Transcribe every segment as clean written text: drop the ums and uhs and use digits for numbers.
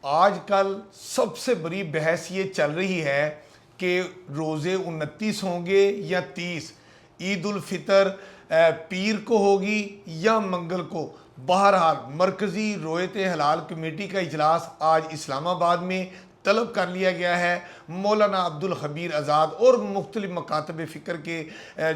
آج کل سب سے بڑی بحث یہ چل رہی ہے کہ روزے 29 ہوں گے یا 30، عید الفطر پیر کو ہوگی یا منگل کو۔ بہرحال مرکزی رویت ہلال کمیٹی کا اجلاس آج اسلام آباد میں طلب کر لیا گیا ہے۔ مولانا عبدالخبیر آزاد اور مختلف مکاتب فکر کے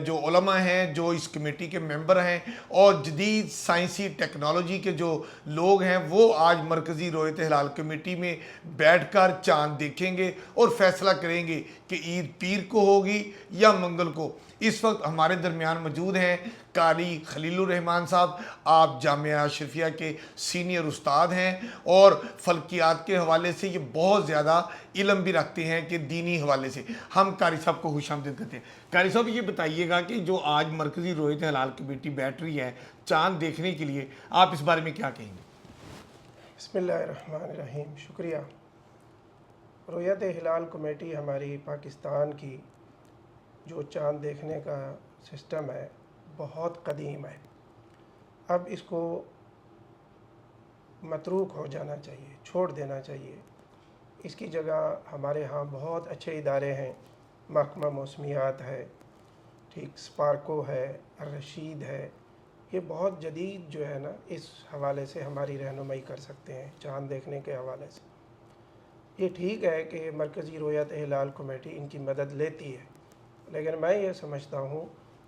جو علماء ہیں، جو اس کمیٹی کے ممبر ہیں، اور جدید سائنسی ٹیکنالوجی کے جو لوگ ہیں، وہ آج مرکزی رویت ہلال کمیٹی میں بیٹھ کر چاند دیکھیں گے اور فیصلہ کریں گے کہ عید پیر کو ہوگی یا منگل کو۔ اس وقت ہمارے درمیان موجود ہیں قاری خلیل الرحمان صاحب۔ آپ جامعہ اشرفیہ کے سینئر استاد ہیں اور فلکیات کے حوالے سے یہ بہت زیادہ علم بھی رکھتے ہیں کہ دینی حوالے سے۔ ہم قاری صاحب کو خوش آمدید کرتے ہیں۔ قاری صاحب یہ بتائیے گا کہ جو آج مرکزی رویت ہلال کمیٹی بیٹھ رہی ہے چاند دیکھنے کے لیے، آپ اس بارے میں کیا کہیں گے؟ بسم اللہ الرحمن الرحیم۔ شکریہ۔ رویت ہلال کمیٹی ہماری پاکستان کی جو چاند دیکھنے کا سسٹم ہے بہت قدیم ہے۔ اب اس کو متروک ہو جانا چاہیے، چھوڑ دینا چاہیے۔ اس کی جگہ ہمارے ہاں بہت اچھے ادارے ہیں، محکمہ موسمیات ہے، ٹھیک، سپارکو ہے، الرشید ہے، یہ بہت جدید جو ہے نا اس حوالے سے ہماری رہنمائی کر سکتے ہیں چاند دیکھنے کے حوالے سے۔ یہ ٹھیک ہے کہ مرکزی رویت ہلال کمیٹی ان کی مدد لیتی ہے، لیکن میں یہ سمجھتا ہوں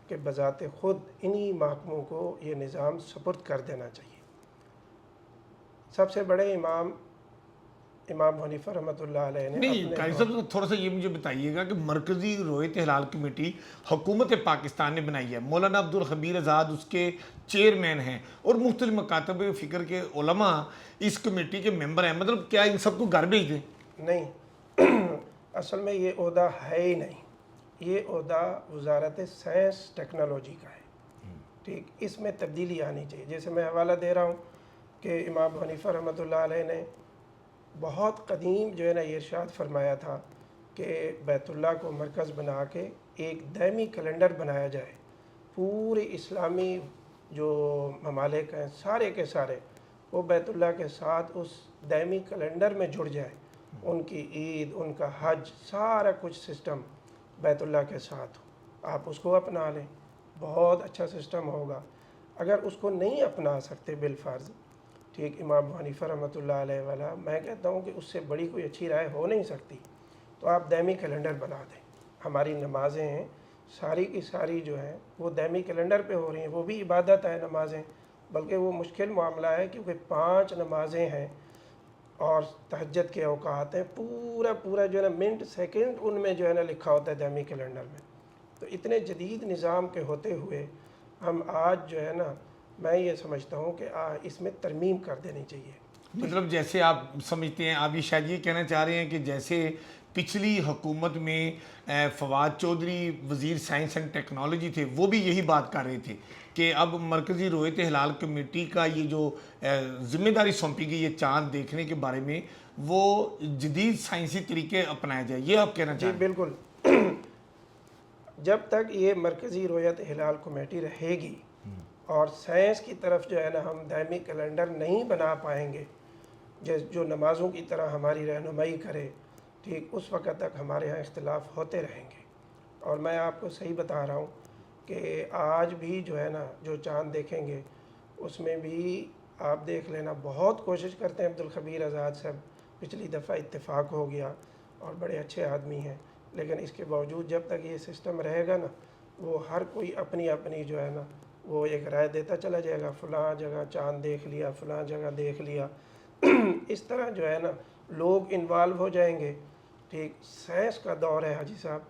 کہ بذات خود انہی محکموں کو یہ نظام سپرد کر دینا چاہیے۔ سب سے بڑے امام حنیفہ رحمۃ اللہ علیہ نے نہیں اپنے قاری صاحب، تھوڑا سا یہ مجھے بتائیے گا کہ مرکزی رویت ہلال کمیٹی حکومت پاکستان نے بنائی ہے، مولانا عبدالخبیر آزاد اس کے چیئرمین ہیں اور مختلف مکاتب فکر کے علماء اس کمیٹی کے ممبر ہیں، مطلب کیا ان سب کو گھر بھیج دیں؟ نہیں، اصل میں یہ عہدہ ہے ہی نہیں، یہ عہدہ وزارت سائنس ٹیکنالوجی کا ہے، ٹھیک، اس میں تبدیلی آنی چاہیے۔ جیسے میں حوالہ دے رہا ہوں کہ امام حنیفہ رحمۃ اللہ علیہ نے بہت قدیم جو ہے نا یہ ارشاد فرمایا تھا کہ بیت اللہ کو مرکز بنا کے ایک دائمی کیلنڈر بنایا جائے، پورے اسلامی جو ممالک ہیں سارے کے سارے وہ بیت اللہ کے ساتھ اس دائمی کیلنڈر میں جڑ جائے، ان کی عید، ان کا حج، سارا کچھ سسٹم بیت اللہ کے ساتھ ہو۔ آپ اس کو اپنا لیں، بہت اچھا سسٹم ہوگا۔ اگر اس کو نہیں اپنا سکتے بالفرض، ٹھیک، امام حنیفہ رحمۃ اللہ علیہ والا، میں کہتا ہوں کہ اس سے بڑی کوئی اچھی رائے ہو نہیں سکتی، تو آپ دائمی کیلنڈر بنا دیں۔ ہماری نمازیں ہیں ساری کی ساری جو ہیں وہ دائمی کیلنڈر پہ ہو رہی ہیں، وہ بھی عبادت ہے نمازیں، بلکہ وہ مشکل معاملہ ہے کیونکہ 5 نمازیں ہیں اور تہجد کے اوقات ہیں، پورا جو ہے نا منٹ سیکنڈ ان میں جو ہے نا لکھا ہوتا ہے دائمی کیلنڈر میں۔ تو اتنے جدید نظام کے ہوتے ہوئے ہم آج جو ہے نا میں یہ سمجھتا ہوں کہ اس میں ترمیم کر دینی چاہیے۔ مطلب جیسے آپ سمجھتے ہیں، آپ یہ شاید یہ کہنا چاہ رہے ہیں کہ جیسے پچھلی حکومت میں فواد چودھری وزیر سائنس اینڈ ٹیکنالوجی تھے، وہ بھی یہی بات کر رہے تھے کہ اب مرکزی رویت ہلال کمیٹی کا یہ جو ذمہ داری سونپی گئی ہے چاند دیکھنے کے بارے میں، وہ جدید سائنسی طریقے اپنایا جائے، یہ آپ کہنا چاہ جی رہے ہیں؟ بالکل، جب تک یہ مرکزی رویت ہلال کمیٹی رہے گی اور سائنس کی طرف جو ہے نا ہم دائمی کیلنڈر نہیں بنا پائیں گے جو نمازوں کی طرح ہماری رہنمائی کرے، ٹھیک، اس وقت تک ہمارے ہاں اختلاف ہوتے رہیں گے۔ اور میں آپ کو صحیح بتا رہا ہوں کہ آج بھی جو ہے نا جو چاند دیکھیں گے اس میں بھی آپ دیکھ لینا، بہت کوشش کرتے ہیں عبدالخبیر آزاد صاحب، پچھلی دفعہ اتفاق ہو گیا اور بڑے اچھے آدمی ہیں، لیکن اس کے باوجود جب تک یہ سسٹم رہے گا نا وہ ہر کوئی اپنی اپنی جو ہے نا وہ ایک رائے دیتا چلا جائے گا، فلاں جگہ چاند دیکھ لیا، فلاں جگہ دیکھ لیا، اس طرح جو ہے نا لوگ انوالو ہو جائیں گے، ٹھیک۔ سائنس کا دور ہے حاجی صاحب،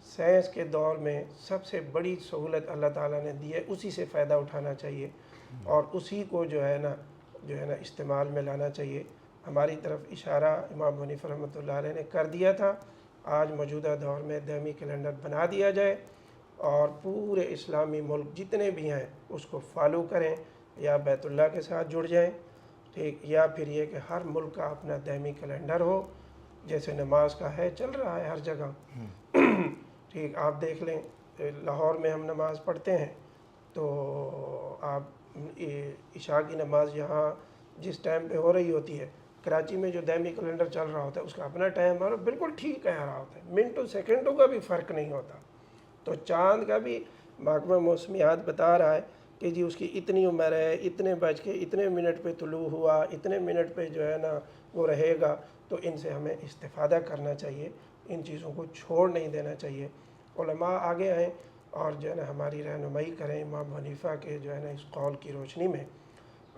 سائنس کے دور میں سب سے بڑی سہولت اللہ تعالیٰ نے دی ہے، اسی سے فائدہ اٹھانا چاہیے اور اسی کو جو ہے نا استعمال میں لانا چاہیے۔ ہماری طرف اشارہ امام حنیفہ رحمۃ اللہ علیہ نے کر دیا تھا، آج موجودہ دور میں دائمی کیلنڈر بنا دیا جائے اور پورے اسلامی ملک جتنے بھی ہیں اس کو فالو کریں، یا بیت اللہ کے ساتھ جڑ جائیں، ٹھیک، یا پھر یہ کہ ہر ملک کا اپنا دائمی کیلنڈر ہو، جیسے نماز کا ہے چل رہا ہے ہر جگہ، ٹھیک۔ آپ دیکھ لیں لاہور میں ہم نماز پڑھتے ہیں تو آپ عشاء کی نماز یہاں جس ٹائم پہ ہو رہی ہوتی ہے کراچی میں جو دائمی کیلنڈر چل رہا ہوتا ہے اس کا اپنا ٹائم اور بالکل ٹھیک کہہ رہا ہوتا ہے، منٹوں سیکنڈوں کا بھی فرق نہیں ہوتا. تو چاند کا بھی محکمہ موسمیات بتا رہا ہے کہ جی اس کی اتنی عمر ہے، اتنے بج کے اتنے منٹ پہ طلوع ہوا، اتنے منٹ پہ جو ہے نا وہ رہے گا. تو ان سے ہمیں استفادہ کرنا چاہیے، ان چیزوں کو چھوڑ نہیں دینا چاہیے. علماء آگے آئیں اور جو ہے نا ہماری رہنمائی کریں امام حنیفہ کے جو ہے نا اس قول کی روشنی میں،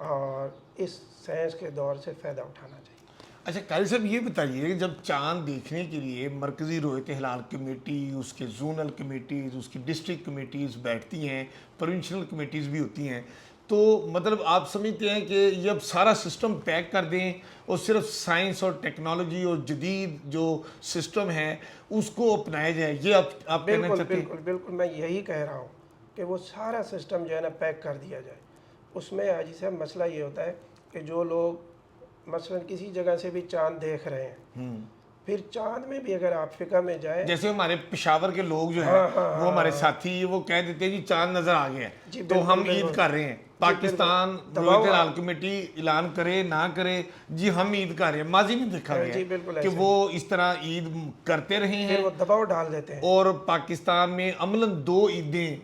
اور اس سائنس کے دور سے فائدہ اٹھانا چاہیے. اچھا قاری صاحب یہ بتائیے، جب چاند دیکھنے کے لیے مرکزی رؤیت ہلال کمیٹی، اس کے زونل کمیٹیز، اس کی ڈسٹرکٹ کمیٹیز بیٹھتی ہیں، پروونشنل کمیٹیز بھی ہوتی ہیں، تو مطلب آپ سمجھتے ہیں کہ یہ اب سارا سسٹم پیک کر دیں اور صرف سائنس اور ٹیکنالوجی اور جدید جو سسٹم ہے اس کو اپنایا جائے، یہ آپ کہنا بالکل چاہتے ہیں؟ بالکل بالکل میں یہی کہہ رہا ہوں کہ وہ سارا سسٹم جو ہے نا پیک کر دیا جائے. اس میں حاجی صاحب مسئلہ یہ ہوتا ہے کہ جو لوگ مثلا کسی جگہ سے بھی چاند دیکھ رہے ہیں، پھر چاند میں بھی اگر آپ فقہ میں جائیں، جیسے ہمارے پشاور کے لوگ جو ہیں وہ ہمارے ساتھی وہ کہہ دیتے ہیں جی چاند نظر آ گیا ہے تو ہم عید کر رہے ہیں. پاکستان رؤیت ہلال کمیٹی اعلان کرے نہ کرے جی ہم عید کر رہے ہیں، ماضی میں دیکھا گیا کہ وہ اس طرح عید کرتے رہے ہیں، پھر وہ دباؤ ڈال دیتے ہیں. اور پاکستان میں عملاً 2 عیدیں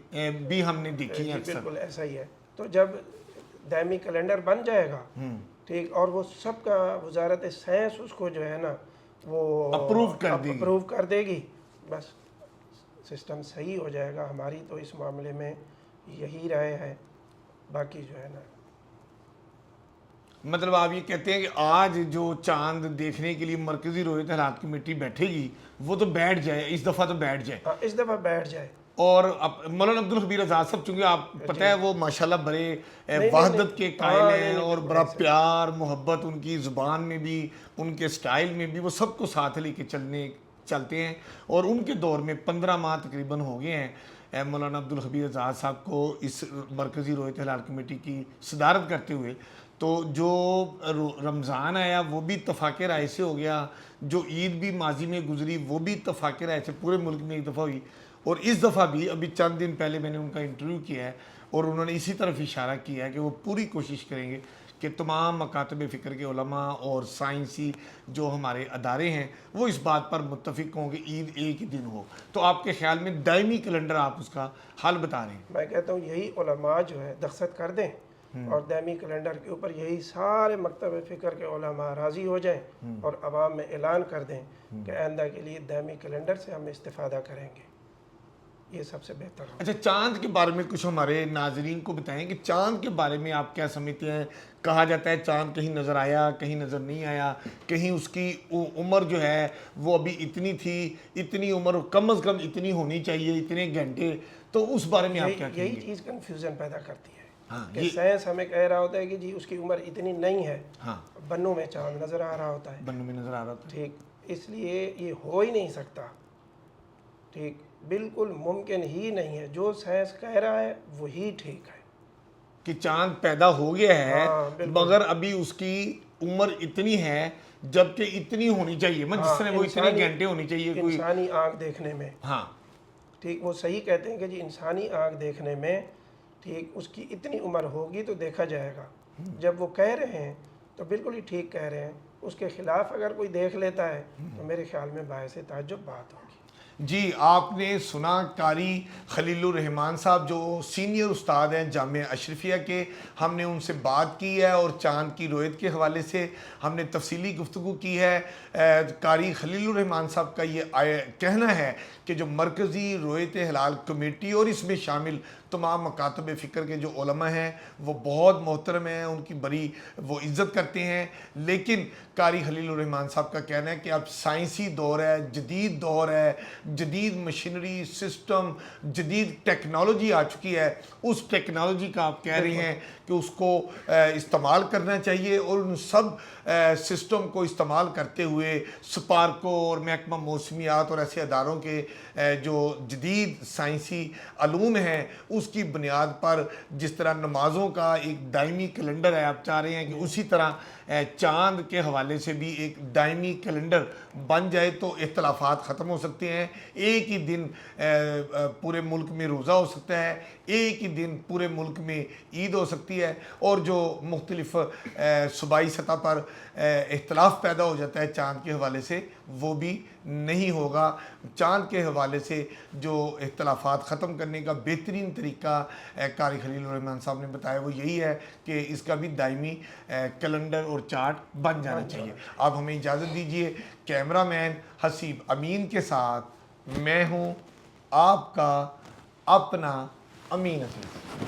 بھی ہم نے دیکھی ہیں جی اکثر. بالکل ایسا ہی ہے. تو جب دائمی کیلنڈر بن جائے گا ٹھیک، اور وہ سب کا وزارت سائنس اس کو جو ہے نا وہ اپروو کر دے گی، بس سسٹم صحیح ہو جائے گا. ہماری تو اس معاملے میں یہی رائے ہے. باقی جو ہے نا مطلب آپ یہ کہتے ہیں کہ آج جو چاند دیکھنے کے لیے مرکزی رؤیت ہلال کمیٹی بیٹھے گی وہ تو بیٹھ جائے، اس دفعہ تو بیٹھ جائے، اس دفعہ بیٹھ جائے. اور مولانا عبدالخبیر آزاد صاحب چونکہ آپ پتہ ہے وہ ماشاءاللہ بڑے وحدت کے قائل ہیں اور بڑا پیار محبت ان کی زبان میں بھی ان کے سٹائل میں بھی، وہ سب کو ساتھ لے کے چلتے ہیں. اور ان کے دور میں 15 ماہ تقریباً ہو گئے ہیں مولانا عبدالخبیر آزاد صاحب کو اس مرکزی رؤیت ہلال کمیٹی کی صدارت کرتے ہوئے. تو جو رمضان آیا وہ بھی اتفاق رائے سے ہو گیا، جو عید بھی ماضی میں گزری وہ بھی اتفاق رائے سے پورے ملک میں ایک دفعہ ہوئی، اور اس دفعہ بھی ابھی چند دن پہلے میں نے ان کا انٹرویو کیا ہے اور انہوں نے اسی طرف اشارہ کیا ہے کہ وہ پوری کوشش کریں گے کہ تمام مکاتب فکر کے علماء اور سائنسی جو ہمارے ادارے ہیں وہ اس بات پر متفق ہوں کہ عید ایک ہی دن ہو. تو آپ کے خیال میں دائمی کیلنڈر آپ اس کا حل بتا رہے ہیں؟ میں کہتا ہوں یہی علماء جو ہے دستخط کر دیں اور دائمی کیلنڈر کے اوپر یہی سارے مکتب فکر کے علماء راضی ہو جائیں اور عوام میں اعلان کر دیں کہ آئندہ کے لیے دائمی کیلنڈر سے ہم استفادہ کریں گے، یہ سب سے بہتر ہو. اچھا چاند کے بارے میں کچھ ہمارے ناظرین کو بتائیں کہ چاند کے بارے میں آپ کیا سمجھتے ہیں؟ کہا جاتا ہے چاند کہیں نظر آیا کہیں نظر نہیں آیا، کہیں اس کی عمر جو ہے وہ ابھی اتنی تھی، اتنی عمر کم از کم اتنی ہونی چاہیے، اتنے گھنٹے. تو اس بارے میں آپ کیا کہیں گے؟ یہی چیز کنفیوژن پیدا کرتی ہے کہ سائنس ہمیں کہہ رہا ہوتا ہے کہ جی اس کی عمر اتنی نہیں ہے، بنوں میں چاند نظر آ رہا ہوتا ہے، بنوں میں نظر آ رہا ہوتا ہے ٹھیک. اس لیے یہ ہو ہی نہیں سکتا، ٹھیک، بالکل ممکن ہی نہیں ہے. جو سائنس کہہ رہا ہے وہی ٹھیک ہے کہ چاند پیدا ہو گیا ہے مگر ابھی اس کی عمر اتنی ہے جبکہ اتنی ہونی چاہیے، جس طرح وہ اتنے گھنٹے ہونی چاہیے کوئی انسانی آنکھ دیکھنے میں. ہاں ٹھیک، وہ صحیح کہتے ہیں کہ جی انسانی آنکھ دیکھنے میں ٹھیک اس کی اتنی عمر ہوگی تو دیکھا جائے گا. جب وہ کہہ رہے ہیں تو بالکل ہی ٹھیک کہہ رہے ہیں. اس کے خلاف اگر کوئی دیکھ لیتا ہے تو میرے خیال میں باعث تعجب بات ہوگی. جی آپ نے سنا قاری خلیل الرحمان صاحب جو سینئر استاد ہیں جامعہ اشرفیہ کے، ہم نے ان سے بات کی ہے اور چاند کی رؤیت کے حوالے سے ہم نے تفصیلی گفتگو کی ہے. قاری خلیل الرحمان صاحب کا یہ کہنا ہے کہ جو مرکزی رؤیت ہلال کمیٹی اور اس میں شامل تمام مکاتب فکر کے جو علماء ہیں وہ بہت محترم ہیں، ان کی بڑی وہ عزت کرتے ہیں. لیکن قاری خلیل الرحمان صاحب کا کہنا ہے کہ اب سائنسی دور ہے، جدید دور ہے، جدید مشینری سسٹم، جدید ٹیکنالوجی آ چکی ہے. اس ٹیکنالوجی کا آپ کہہ رہے ہیں کہ اس کو استعمال کرنا چاہیے اور ان سب سسٹم کو استعمال کرتے ہوئے سپارکو اور محکمہ موسمیات اور ایسے اداروں کے جو جدید سائنسی علوم ہیں اس کی بنیاد پر جس طرح نمازوں کا ایک دائمی کیلنڈر ہے آپ چاہ رہے ہیں کہ اسی طرح چاند کے حوالے سے بھی ایک دائمی کیلنڈر بن جائے تو اختلافات ختم ہو سکتے ہیں. ایک ہی دن پورے ملک میں روزہ ہو سکتا ہے, ایک ہی دن پورے ملک میں عید ہو سکتی ہے, اور جو مختلف صوبائی سطح پر اختلاف پیدا ہو جاتا ہے چاند کے حوالے سے وہ بھی نہیں ہوگا. چاند کے حوالے سے جو اختلافات ختم کرنے کا بہترین طریقہ قاری خلیل الرحمن صاحب نے بتایا وہ یہی ہے کہ اس کا بھی دائمی کیلنڈر اور چارٹ بن جانا چاہیے. اب ہمیں اجازت دیجیے. کیمرہ مین حسیب امین کے ساتھ میں ہوں آپ کا اپنا امین حسیب.